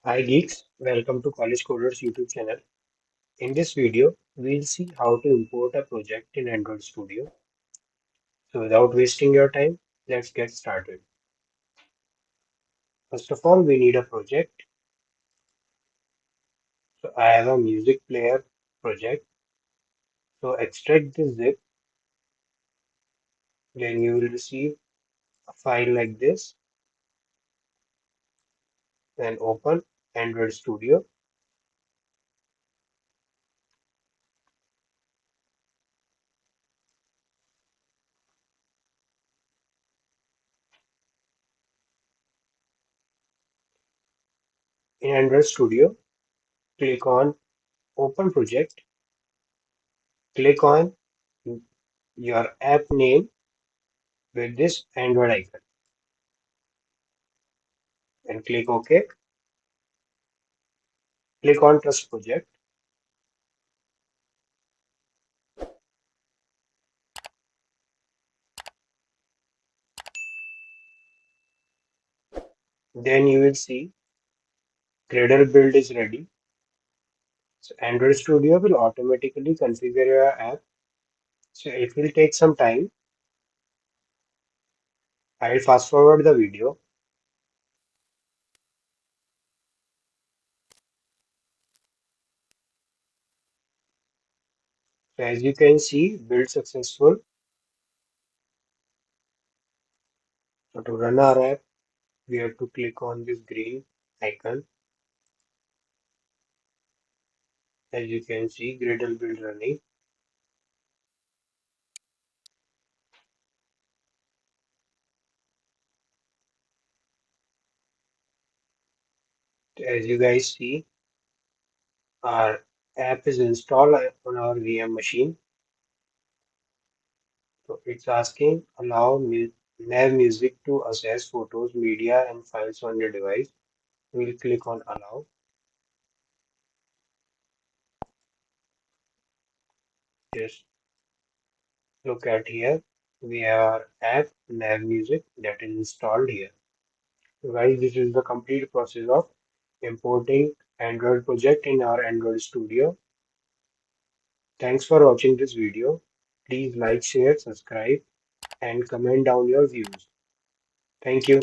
Hi geeks, welcome to College Coders YouTube channel. In this video, we'll see how to import a project in Android Studio. So without wasting your time, let's get started. First of all, we need a project. So I have a music player project. So extract the zip, then you will receive a file like this. Then open Android Studio. In Android Studio, click on Open Project. Click on your app name with this Android icon and click OK. Click on Trust Project. Then you will see Gradle build is ready. So Android Studio will automatically configure your app. So it will take some time. I'll fast forward the video. So as you can see, build successful. So to run our app, we have to click on this green icon. As you can see, Gradle build running. So as you guys see, our app is installed on our VM machine. So it's asking allow nav music to access photos, media, and files on your device. We'll click on allow. Just look at here. We have our app nav music that is installed here. So guys, this is the complete process of importing Android project in our Android Studio. Thanks for watching this video. Please like, share, subscribe, and comment down your views. Thank you.